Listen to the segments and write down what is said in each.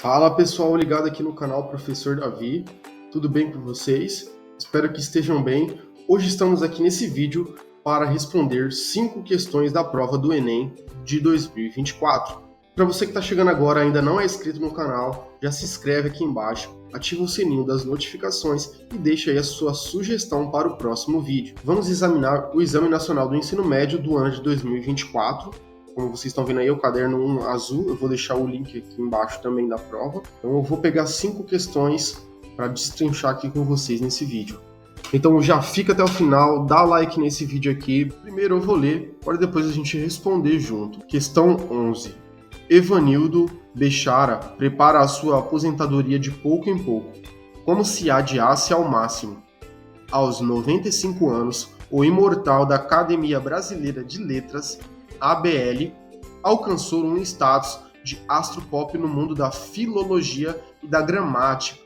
Fala pessoal, ligado aqui no canal Professor Davi, tudo bem com vocês? Espero que estejam bem. Hoje estamos aqui nesse vídeo para responder 5 questões da prova do Enem de 2024. Para você que está chegando agora e ainda não é inscrito no canal, já se inscreve aqui embaixo, ativa o sininho das notificações e deixa aí a sua sugestão para o próximo vídeo. Vamos examinar o Exame Nacional do Ensino Médio do ano de 2024. Como vocês estão vendo aí, o caderno 1 azul, eu vou deixar o link aqui embaixo também da prova. Então eu vou pegar 5 questões para destrinchar aqui com vocês nesse vídeo. Então já fica até o final, dá like nesse vídeo aqui. Primeiro eu vou ler, para depois a gente responder junto. Questão 11. Evanildo Bechara prepara a sua aposentadoria de pouco em pouco, como se adiasse ao máximo. Aos 95 anos, o imortal da Academia Brasileira de Letras, ABL, alcançou um status de astro-pop no mundo da filologia e da gramática.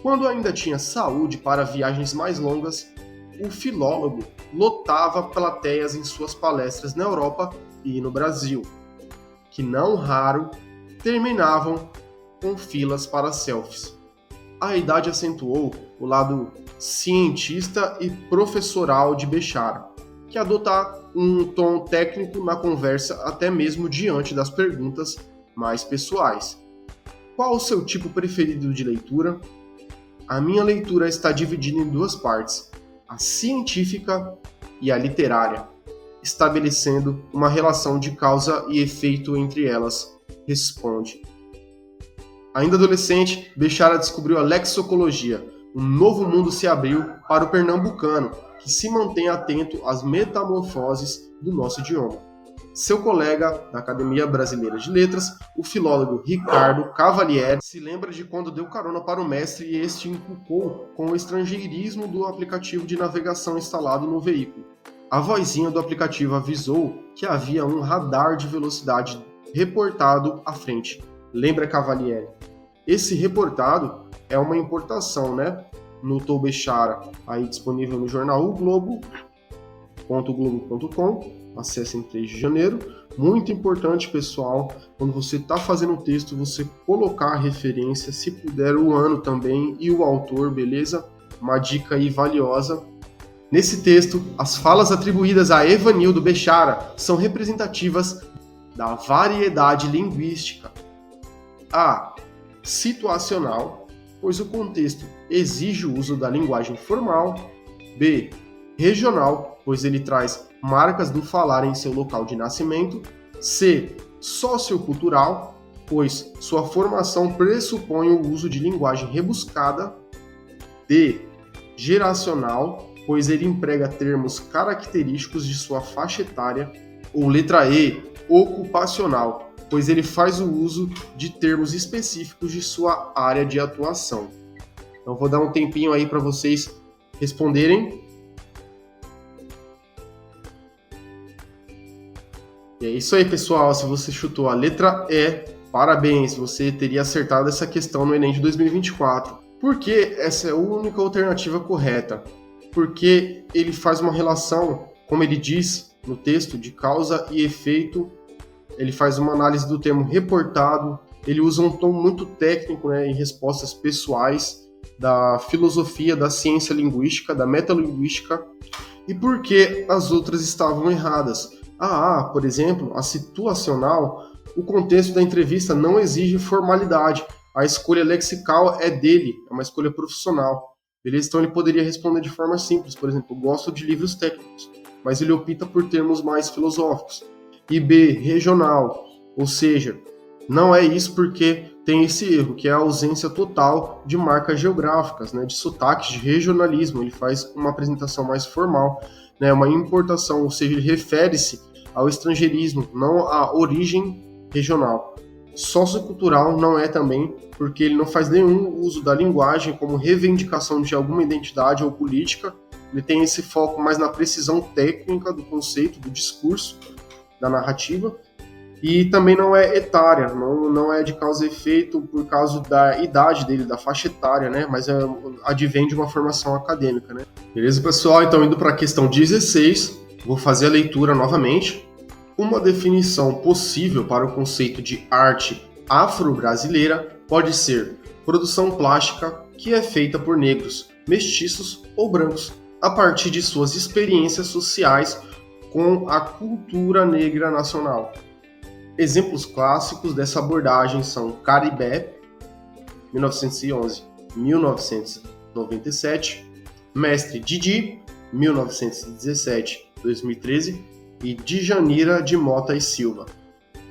Quando ainda tinha saúde para viagens mais longas, o filólogo lotava plateias em suas palestras na Europa e no Brasil, que não raro terminavam com filas para selfies. A idade acentuou o lado cientista e professoral de Bechara, que adota um tom técnico na conversa até mesmo diante das perguntas mais pessoais. Qual o seu tipo preferido de leitura? A minha leitura está dividida em 2 partes, a científica e a literária, estabelecendo uma relação de causa e efeito entre elas, responde. Ainda adolescente, Bechara descobriu a lexicologia. Um novo mundo se abriu para o pernambucano, que se mantém atento às metamorfoses do nosso idioma. Seu colega da Academia Brasileira de Letras, o filólogo Ricardo Cavalieri, se lembra de quando deu carona para o mestre e este inculcou com o estrangeirismo do aplicativo de navegação instalado no veículo. A vozinha do aplicativo avisou que havia um radar de velocidade reportado à frente. Lembra, Cavalieri? Esse reportado é uma importação, né? Notou Bechara, aí disponível no jornal O Globo.globo.com, acesse em 3 de janeiro. Muito importante, pessoal, quando você está fazendo o texto, você colocar a referência, se puder o ano também e o autor, beleza? Uma dica aí valiosa. Nesse texto, as falas atribuídas a Evanildo Bechara são representativas da variedade linguística. A. Situacional, pois o contexto exige o uso da linguagem formal. B. Regional, pois ele traz marcas do falar em seu local de nascimento. C. Sociocultural, pois sua formação pressupõe o uso de linguagem rebuscada. D. Geracional, pois ele emprega termos característicos de sua faixa etária. Ou letra E. Ocupacional, pois ele faz o uso de termos específicos de sua área de atuação. Então vou dar um tempinho aí para vocês responderem. E é isso aí, pessoal. Se você chutou a letra E, parabéns, você teria acertado essa questão no Enem de 2024. Por que essa é a única alternativa correta? Porque ele faz uma relação, como ele diz no texto, de causa e efeito. Ele faz uma análise do termo reportado, ele usa um tom muito técnico, né, em respostas pessoais da filosofia, da ciência linguística, da metalinguística, e por que as outras estavam erradas. Por exemplo, a situacional, o contexto da entrevista não exige formalidade, a escolha lexical é dele, é uma escolha profissional, beleza? Então ele poderia responder de forma simples, por exemplo, gosto de livros técnicos, mas ele opta por termos mais filosóficos. E B, regional, ou seja, não é isso porque tem esse erro, que é a ausência total de marcas geográficas, né, de sotaques, de regionalismo. Ele faz uma apresentação mais formal, né, uma importação, ou seja, ele refere-se ao estrangeirismo, não à origem regional. Sociocultural não é também, porque ele não faz nenhum uso da linguagem como reivindicação de alguma identidade ou política. Ele tem esse foco mais na precisão técnica do conceito, do discurso, da narrativa, e também não é etária, não é de causa e efeito por causa da idade dele, da faixa etária, né? Mas advém de uma formação acadêmica, né? Beleza, pessoal? Então, indo para a questão 16, vou fazer a leitura novamente. Uma definição possível para o conceito de arte afro-brasileira pode ser produção plástica que é feita por negros, mestiços ou brancos, a partir de suas experiências sociais com a cultura negra nacional. Exemplos clássicos dessa abordagem são Caribé, 1911-1997, Mestre Didi, 1917-2013 e Djanira de Mota e Silva,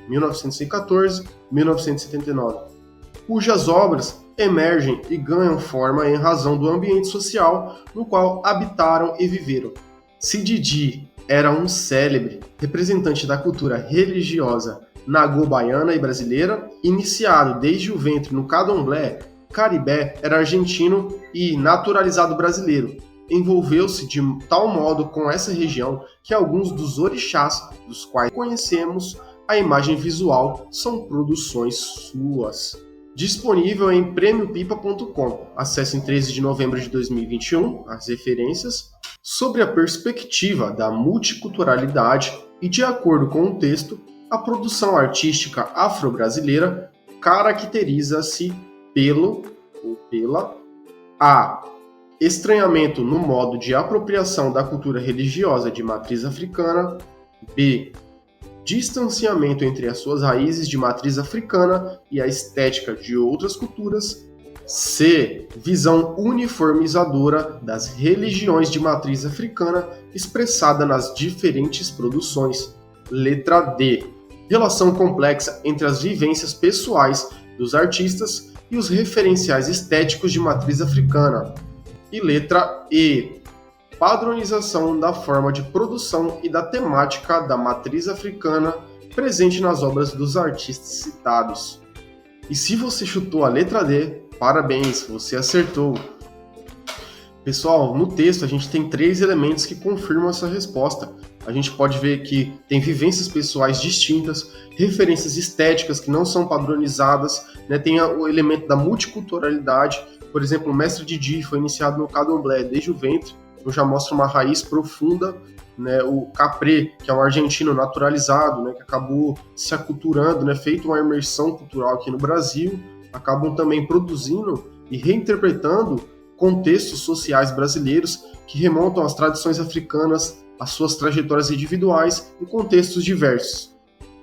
1914-1979, cujas obras emergem e ganham forma em razão do ambiente social no qual habitaram e viveram. Se Didi era um célebre representante da cultura religiosa nagô-baiana e brasileira, iniciado desde o ventre no candomblé, Caribé era argentino e naturalizado brasileiro. Envolveu-se de tal modo com essa região que alguns dos orixás dos quais conhecemos a imagem visual são produções suas. Disponível em premiopipa.com. Acesse em 13 de novembro de 2021 as referências sobre a perspectiva da multiculturalidade e, de acordo com o texto, a produção artística afro-brasileira caracteriza-se pela A. Estranhamento no modo de apropriação da cultura religiosa de matriz africana. B. Distanciamento entre as suas raízes de matriz africana e a estética de outras culturas. C. Visão uniformizadora das religiões de matriz africana expressada nas diferentes produções. Letra D. Relação complexa entre as vivências pessoais dos artistas e os referenciais estéticos de matriz africana. E letra E. Padronização da forma de produção e da temática da matriz africana presente nas obras dos artistas citados. E se você chutou a letra D, parabéns, você acertou. Pessoal, no texto a gente tem 3 elementos que confirmam essa resposta. A gente pode ver que tem vivências pessoais distintas, referências estéticas que não são padronizadas, né? Tem o elemento da multiculturalidade. Por exemplo, o Mestre Didi foi iniciado no candomblé desde o ventre, então já mostra uma raiz profunda, né? O Capré, que é um argentino naturalizado, né? Que acabou se aculturando, né? Feito uma imersão cultural aqui no Brasil, acabam também produzindo e reinterpretando contextos sociais brasileiros que remontam às tradições africanas, às suas trajetórias individuais e contextos diversos.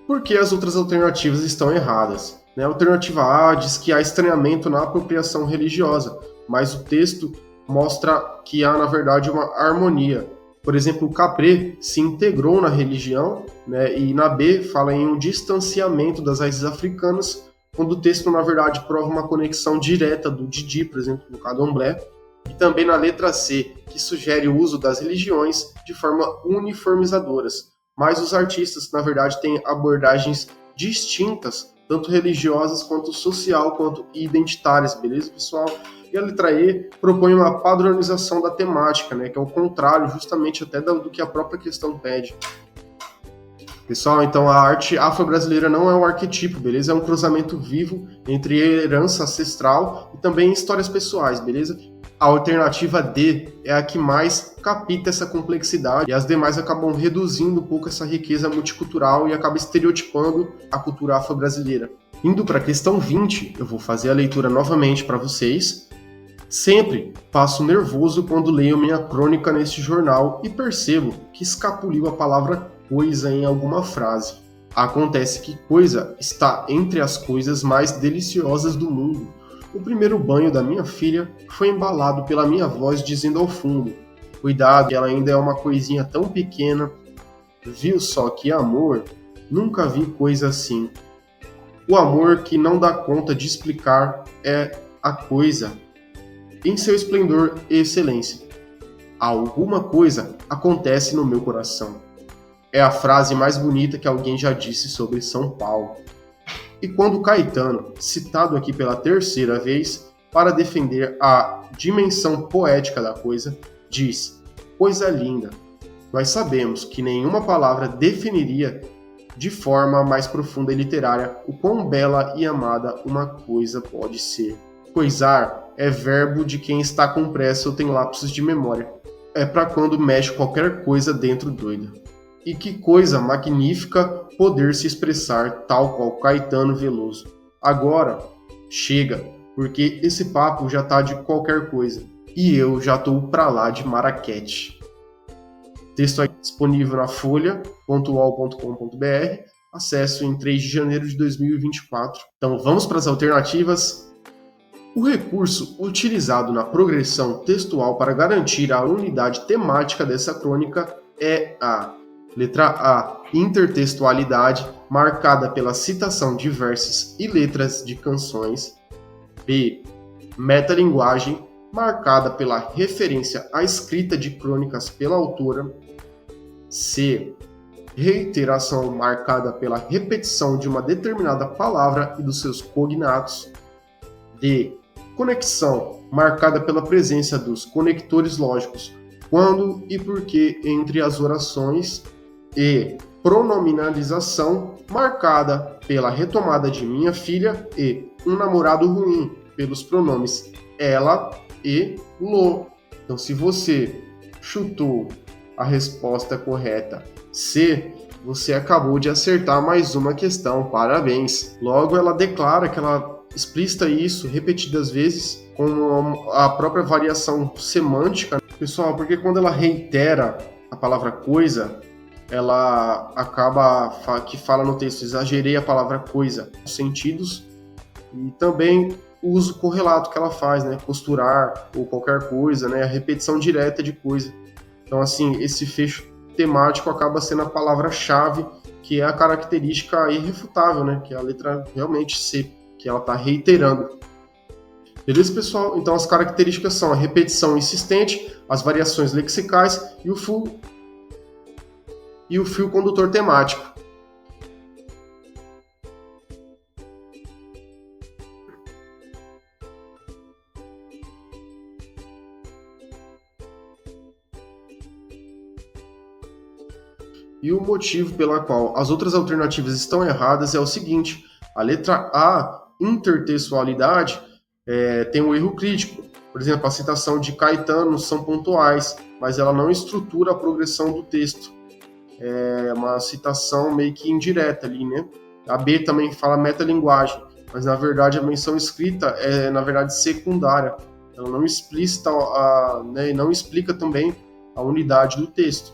Por que as outras alternativas estão erradas? A alternativa A diz que há estranhamento na apropriação religiosa, mas o texto mostra que há, na verdade, uma harmonia. Por exemplo, o Capré se integrou na religião, né, e na B fala em um distanciamento das raízes africanas, quando o texto, na verdade, prova uma conexão direta do Didi, por exemplo, no candomblé, e também na letra C, que sugere o uso das religiões de forma uniformizadoras. Mas os artistas, na verdade, têm abordagens distintas, tanto religiosas, quanto social, quanto identitárias, beleza, pessoal? E a letra E propõe uma padronização da temática, né, que é o contrário justamente até do que a própria questão pede. Pessoal, então a arte afro-brasileira não é um arquetipo, beleza? É um cruzamento vivo entre herança ancestral e também histórias pessoais, beleza? A alternativa D é a que mais capta essa complexidade e as demais acabam reduzindo um pouco essa riqueza multicultural e acaba estereotipando a cultura afro-brasileira. Indo para a questão 20, eu vou fazer a leitura novamente para vocês. Sempre passo nervoso quando leio minha crônica neste jornal e percebo que escapuliu a palavra coisa em alguma frase. Acontece que coisa está entre as coisas mais deliciosas do mundo. O primeiro banho da minha filha foi embalado pela minha voz dizendo ao fundo: cuidado, ela ainda é uma coisinha tão pequena. Viu só que amor? Nunca vi coisa assim. O amor que não dá conta de explicar é a coisa em seu esplendor e excelência. Alguma coisa acontece no meu coração. É a frase mais bonita que alguém já disse sobre São Paulo. E quando Caetano, citado aqui pela 3ª vez, para defender a dimensão poética da coisa, diz: coisa linda. Nós sabemos que nenhuma palavra definiria de forma mais profunda e literária o quão bela e amada uma coisa pode ser. Coisar é verbo de quem está com pressa ou tem lapsos de memória. É para quando mexe qualquer coisa dentro doida. E que coisa magnífica poder se expressar tal qual Caetano Veloso. Agora, chega, porque esse papo já tá de qualquer coisa. E eu já tô pra lá de Maraquete. Texto aí disponível na folha.uol.com.br. Acesso em 3 de janeiro de 2024. Então vamos para as alternativas. O recurso utilizado na progressão textual para garantir a unidade temática dessa crônica é a letra A, intertextualidade, marcada pela citação de versos e letras de canções. B, metalinguagem, marcada pela referência à escrita de crônicas pela autora. C, reiteração, marcada pela repetição de uma determinada palavra e dos seus cognatos. D, conexão, marcada pela presença dos conectores lógicos, quando e porquê entre as orações. E pronominalização, marcada pela retomada de minha filha e um namorado ruim, pelos pronomes ela e lo. Então, se você chutou a resposta correta C, você acabou de acertar mais uma questão. Parabéns! Logo, ela declara que ela explicita isso repetidas vezes com a própria variação semântica. Pessoal, porque quando ela reitera a palavra coisa, ela acaba que fala no texto, exagerei a palavra coisa, os sentidos e também o uso correlato que ela faz, né? Costurar ou qualquer coisa, né? A repetição direta de coisa. Então, assim, esse fecho temático acaba sendo a palavra-chave, que é a característica irrefutável, né? Que é a letra realmente C, que ela está reiterando. Beleza, pessoal? Então, as características são a repetição insistente, as variações lexicais e o fio condutor temático. E o motivo pela qual as outras alternativas estão erradas é o seguinte: a letra A, intertextualidade, tem um erro crítico. Por exemplo, a citação de Caetano são pontuais, mas ela não estrutura a progressão do texto. É uma citação meio que indireta ali, né? A B também fala metalinguagem, mas na verdade a menção escrita é, na verdade, secundária. Ela não explicita, né, não explica também a unidade do texto.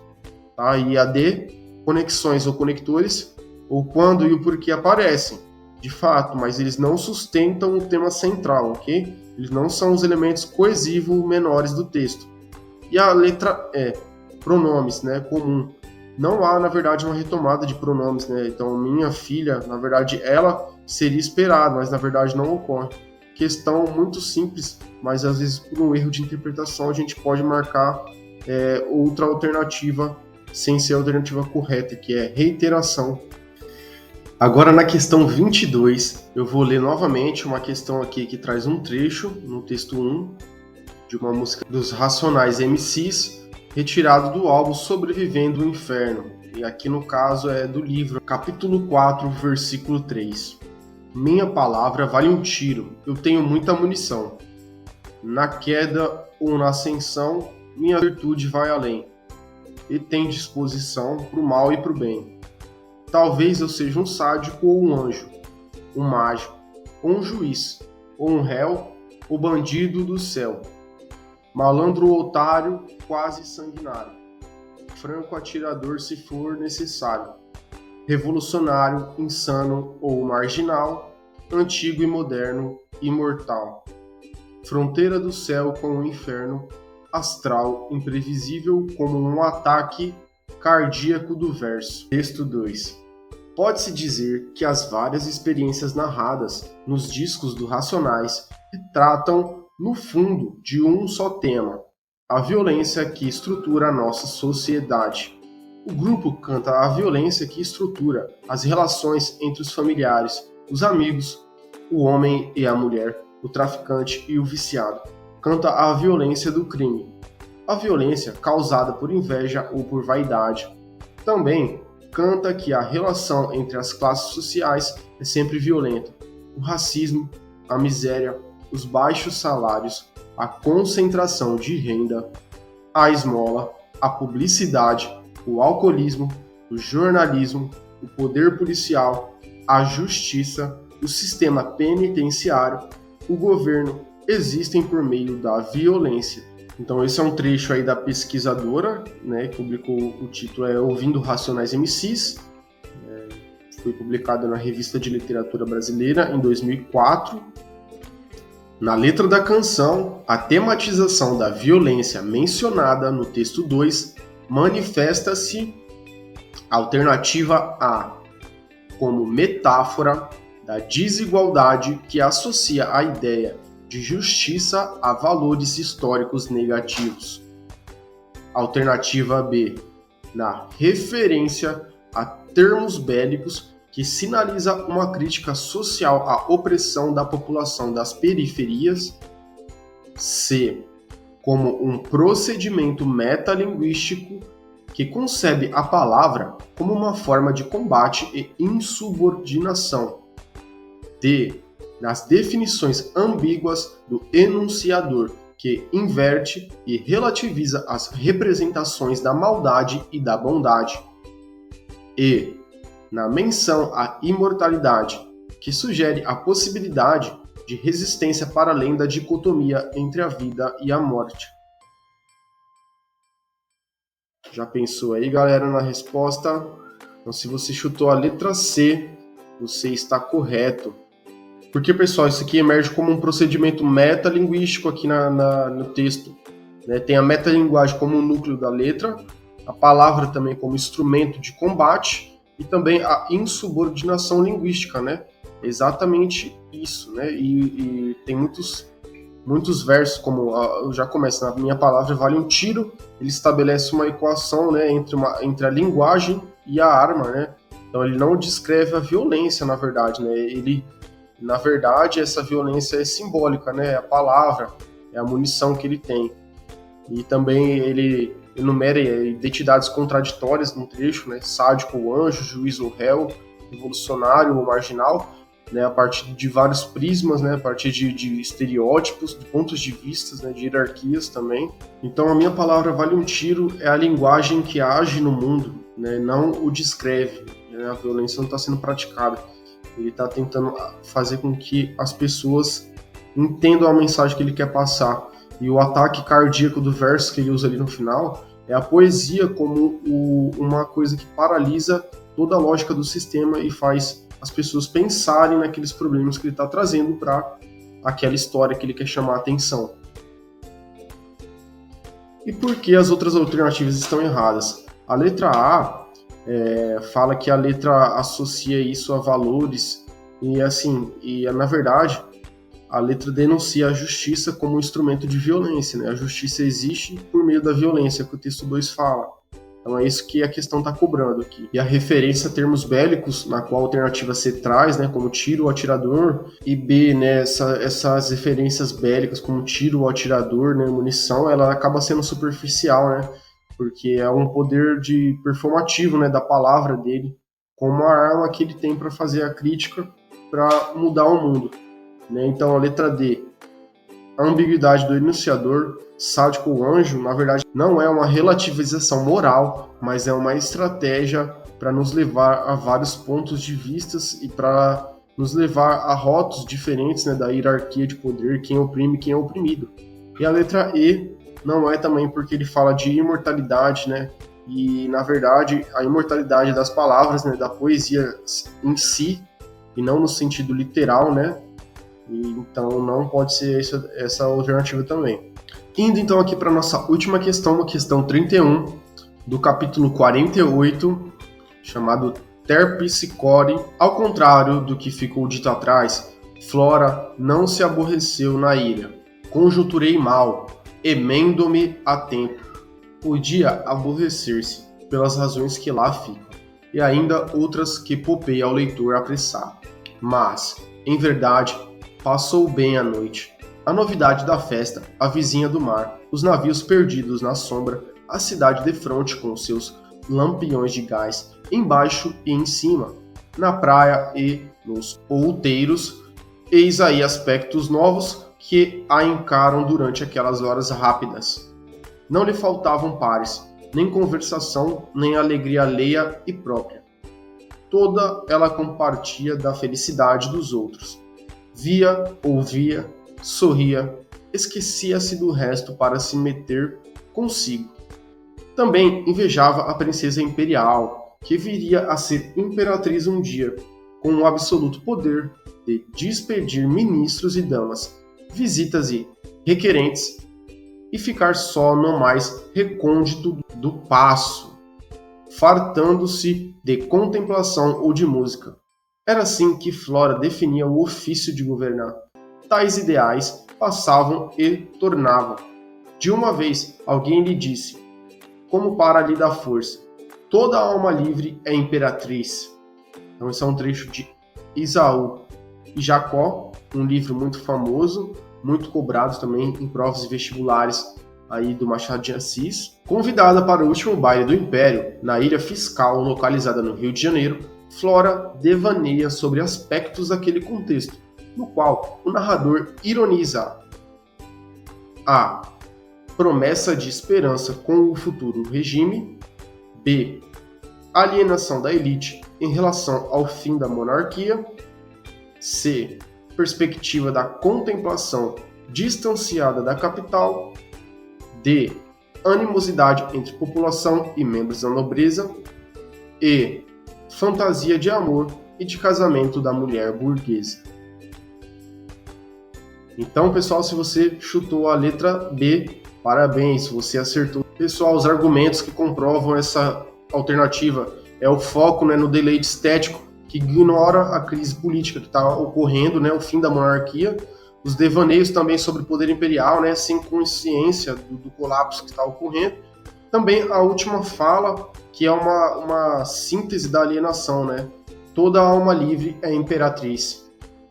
Tá? E a D, conexões ou conectores, ou quando e o porquê aparecem, de fato, mas eles não sustentam o tema central, ok? Eles não são os elementos coesivos menores do texto. E a letra E, pronomes, né, comum. Não há, na verdade, uma retomada de pronomes, né? Então, minha filha, na verdade, ela seria esperada, mas na verdade não ocorre. Questão muito simples, mas às vezes por um erro de interpretação a gente pode marcar outra alternativa sem ser a alternativa correta, que é reiteração. Agora, na questão 22, eu vou ler novamente uma questão aqui que traz um trecho, no texto 1, de uma música dos Racionais MCs, retirado do álbum Sobrevivendo o Inferno. E aqui, no caso, é do livro, capítulo 4, versículo 3. Minha palavra vale um tiro, eu tenho muita munição. Na queda ou na ascensão, minha virtude vai além. E tem disposição para o mal e para o bem. Talvez eu seja um sádico ou um anjo, um mágico, ou um juiz, ou um réu, ou bandido do céu. Malandro ou otário, quase sanguinário. Franco atirador se for necessário. Revolucionário, insano ou marginal. Antigo e moderno, imortal. Fronteira do céu com o inferno. Astral, imprevisível como um ataque cardíaco do verso. Texto 2. Pode-se dizer que as várias experiências narradas nos discos do Racionais retratam, no fundo, de um só tema: a violência que estrutura a nossa sociedade. O grupo canta a violência que estrutura as relações entre os familiares, os amigos, o homem e a mulher, o traficante e o viciado. Canta a violência do crime, a violência causada por inveja ou por vaidade. Também canta que a relação entre as classes sociais é sempre violenta. O racismo, a miséria, os baixos salários, a concentração de renda, a esmola, a publicidade, o alcoolismo, o jornalismo, o poder policial, a justiça, o sistema penitenciário, o governo existem por meio da violência. Então esse é um trecho aí da pesquisadora, né, que publicou, o título é Ouvindo Racionais MCs, foi publicado na Revista de Literatura Brasileira em 2004. Na letra da canção, a tematização da violência mencionada no texto 2 manifesta-se alternativa A como metáfora da desigualdade que associa a ideia de justiça a valores históricos negativos. Alternativa B, na referência a termos bélicos que sinaliza uma crítica social à opressão da população das periferias. C, como um procedimento metalinguístico que concebe a palavra como uma forma de combate e insubordinação. D, nas definições ambíguas do enunciador, que inverte e relativiza as representações da maldade e da bondade. E, na menção à imortalidade, que sugere a possibilidade de resistência para além da dicotomia entre a vida e a morte. Já pensou aí, galera, na resposta? Então, se você chutou a letra C, você está correto. Porque, pessoal, isso aqui emerge como um procedimento metalinguístico aqui no texto. Né? Tem a metalinguagem como o núcleo da letra, a palavra também como instrumento de combate, e também a insubordinação linguística, né? Exatamente isso, né? E tem muitos versos, como eu já começo, na minha palavra vale um tiro, ele estabelece uma equação, né, entre a linguagem e a arma, né? Então ele não descreve a violência, na verdade, né? Na verdade, essa violência é simbólica, né? É a palavra, é a munição que ele tem. E também ele enumera identidades contraditórias no trecho, né? Sádico ou anjo, juiz ou réu, revolucionário ou marginal, né? A partir de vários prismas, né? A partir de estereótipos, de pontos de vista, né? De hierarquias também. Então a minha palavra vale um tiro é a linguagem que age no mundo, né? Não o descreve, né? A violência não está sendo praticada. Ele está tentando fazer com que as pessoas entendam a mensagem que ele quer passar. E o ataque cardíaco do verso que ele usa ali no final é a poesia como uma coisa que paralisa toda a lógica do sistema e faz as pessoas pensarem naqueles problemas que ele está trazendo para aquela história que ele quer chamar a atenção. E por que as outras alternativas estão erradas? A letra A fala que a letra associa isso a valores e na verdade a letra denuncia a justiça como um instrumento de violência, né? A justiça existe por meio da violência, que o texto 2 fala. Então é isso que a questão está cobrando aqui. E a referência a termos bélicos, na qual a alternativa C traz, né, como tiro ou atirador, e B, né, essas referências bélicas como tiro ou atirador, né, munição, ela acaba sendo superficial, né? Porque é um poder de performativo, né, da palavra dele, como a arma que ele tem para fazer a crítica para mudar o mundo. Né? Então a letra D, a ambiguidade do enunciador, sádico ou anjo, na verdade não é uma relativização moral, mas é uma estratégia para nos levar a vários pontos de vista e para nos levar a rótulos diferentes, né, da hierarquia de poder, quem oprime e quem é oprimido. E a letra E não é também porque ele fala de imortalidade, né? E na verdade a imortalidade das palavras, né, da poesia em si, e não no sentido literal, né? E, então não pode ser essa alternativa também. Indo então aqui para a nossa última questão, a questão 31, do capítulo 48, chamado Terpsicore. Ao contrário do que ficou dito atrás, Flora não se aborreceu na ilha. Conjunturei mal, emendo-me a tempo. Podia aborrecer-se pelas razões que lá ficam, e ainda outras que poupei ao leitor apressar. Mas, em verdade, passou bem a noite. A novidade da festa, a vizinha do mar, os navios perdidos na sombra, a cidade defronte com os seus lampiões de gás, embaixo e em cima, na praia e nos outeiros, eis aí aspectos novos que a encaram durante aquelas horas rápidas. Não lhe faltavam pares, nem conversação, nem alegria alheia e própria. toda ela compartia da felicidade dos outros. Via, ouvia, sorria, esquecia-se do resto para se meter consigo. Também invejava a princesa imperial, que viria a ser imperatriz um dia, com o absoluto poder de despedir ministros e damas, visitas e requerentes, e ficar só no mais recôndito do paço, fartando-se de contemplação ou de música. Era assim que Flora definia o ofício de governar. Tais ideais passavam e tornavam. De uma vez, alguém lhe disse, como para lhe dar força, toda alma livre é imperatriz. Então esse é um trecho de Isaú e Jacó, um livro muito famoso, muito cobrado também em provas e vestibulares aí do Machado de Assis. Convidada para o último baile do Império, na ilha fiscal localizada no Rio de Janeiro, Flora devaneia sobre aspectos daquele contexto, no qual o narrador ironiza a promessa de esperança com o futuro regime, b. alienação da elite em relação ao fim da monarquia, c. perspectiva da contemplação distanciada da capital, d. animosidade entre população e membros da nobreza, e fantasia de amor e de casamento da mulher burguesa. Então, pessoal, se você chutou a letra B, parabéns, você acertou. Pessoal, os argumentos que comprovam essa alternativa é o foco, né, no deleite estético, que ignora a crise política que está ocorrendo, né, o fim da monarquia, os devaneios também sobre o poder imperial, né, sem consciência do colapso que está ocorrendo. Também a última fala, que é uma síntese da alienação, né? Toda alma livre é imperatriz,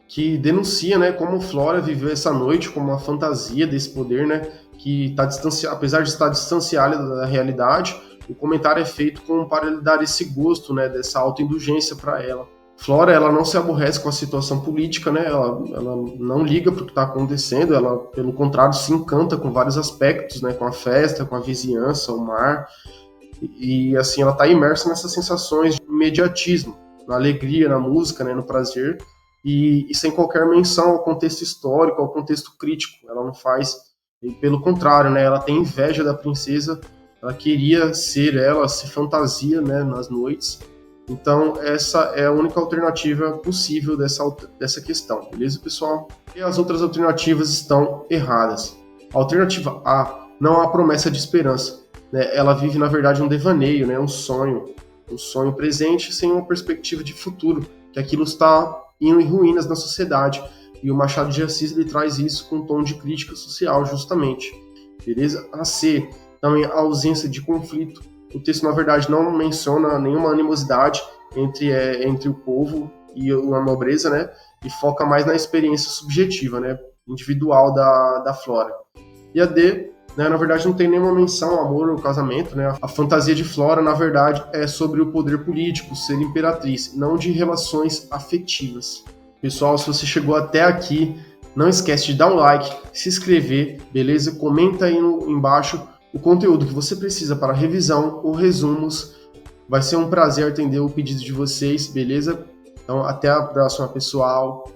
que denuncia, né, como Flora viveu essa noite como uma fantasia desse poder, né, que está apesar de estar distanciado da realidade, o comentário é feito para lhe dar esse gosto, né, dessa autoindulgência para ela. Flora, ela não se aborrece com a situação política, né, ela não liga para o que está acontecendo, ela, pelo contrário, se encanta com vários aspectos, né, com a festa, com a vizinhança, o mar, e assim, ela está imersa nessas sensações de imediatismo, na alegria, na música, né, no prazer, e sem qualquer menção ao contexto histórico, ao contexto crítico. Ela não faz, pelo contrário, né, ela tem inveja da princesa, ela queria ser ela, se fantasia, né, nas noites. Então, essa é a única alternativa possível dessa questão, beleza, pessoal? E as outras alternativas estão erradas. A alternativa A não há promessa de esperança, né? Ela vive, na verdade, um devaneio, né? Um sonho presente sem uma perspectiva de futuro, que aquilo está indo em ruínas na sociedade. E o Machado de Assis ele traz isso com um tom de crítica social, justamente. Beleza? A C, também a ausência de conflito. O texto, na verdade, não menciona nenhuma animosidade entre o povo e a nobreza, né? E foca mais na experiência subjetiva, né? Individual da Flora. E a D, né, na verdade, não tem nenhuma menção ao amor ou casamento, né? A fantasia de Flora, na verdade, é sobre o poder político, ser imperatriz, não de relações afetivas. Pessoal, se você chegou até aqui, não esquece de dar um like, se inscrever, beleza? Comenta aí embaixo o conteúdo que você precisa para revisão ou resumos. Vai ser um prazer atender o pedido de vocês, beleza? Então, até a próxima, pessoal.